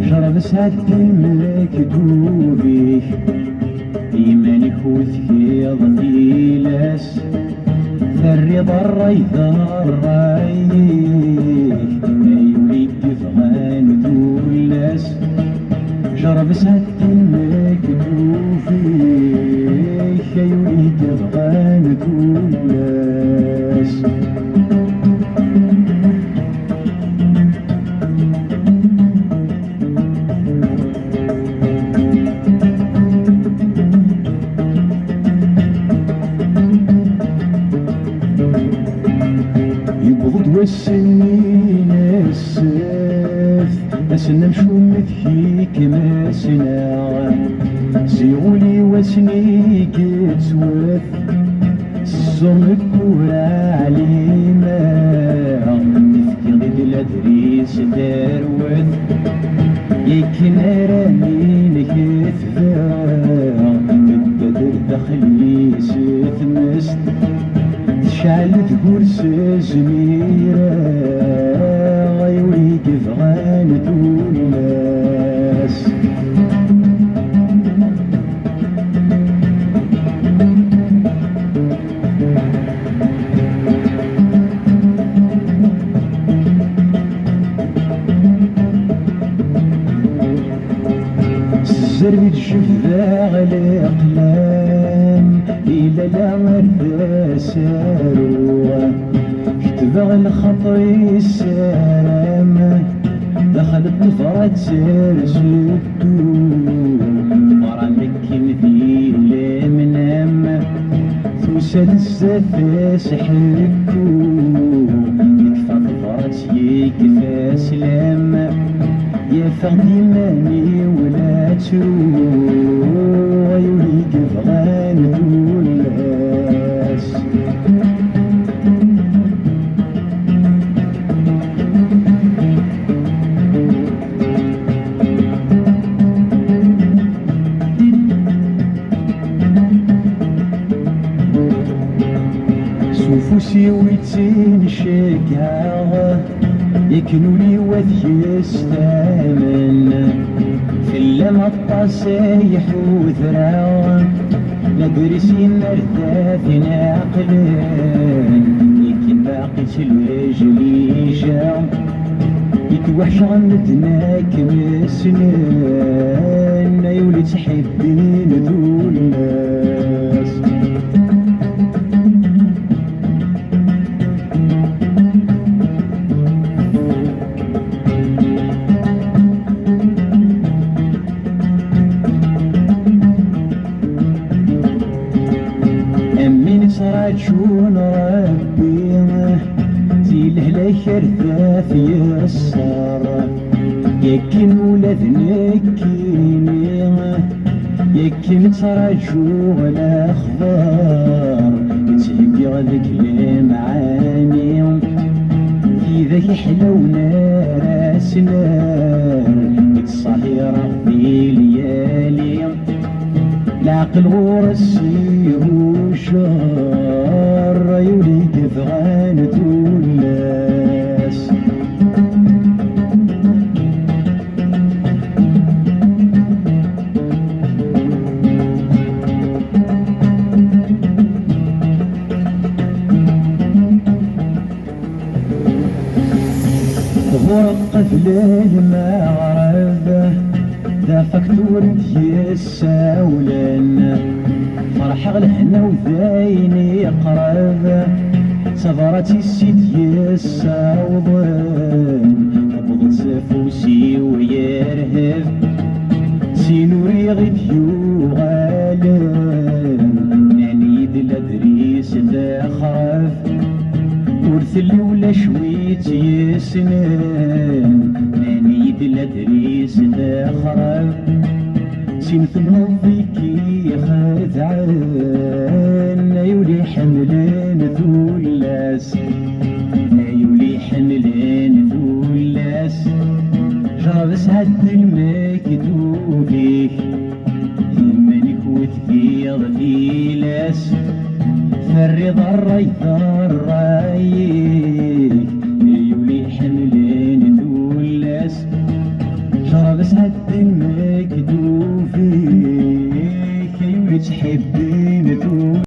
شرب سعد المكتوبي إيمانك وثيض إيلاس الرضا الريضة الرايك يوليك فغان تولاس شرب سعد المكتوبي يوليك فغان تولاس والسنين السيف أسنا مشومت فيك مسنا سيغولي وسني كتسوف الصمك وعليما نفكي ضد الأدريس داروت يكن راني كثفا القدر دخلي ستمست شعل تقول سزميرة غيوري كفغان توناس الزربي تشفى غلي أقلام إلا لا مرد ساروة شتبغ الخطي السلام دخلت طفرات سرسدو فرامك مثيل منام ثوسد السفاس حكو يكفى طفرات يكفى سلام يا فغدي ماني ولا تروح يوليك فغان تولاس سوفوسي ويتين شكاغ يكنوا لي وذي يستامن في اللمى الطاسيح وذراع لقرسين مرتاثين عقلين يكن باقي الوجلي جاو يتوحش غندناك مسنان يولي تحبين ذول الناس شون ربي زيله لا شرثاث يسر يكن ولاد نكيني يكن تراجو ولا اخبار تهقي غذك المعاني في ذاك حلونا راسنا الصهيرة في ليالي العقل غرسي وشار يوليك فغان تولاس غرق في المغرب ذا فاكتور يساولن فرح غلحنا وذايني قرب صفرتي السيد يساوضن قبض سفوسي ويرهب سينوري غيد يوغالن نعني دلادريس ذا خرف ورثلي ولا شويت يسنن نعني دلادريس ذا خرف سنثمو فيكي خذعان يولي حملان ذولاس يولي حملان شرب سعد المكتوب فيك يمنك وثقيض في لاس فالرضا الريثار رايك يولي حملين ثولاس شرب سعد المكتوب فيك يولي تحب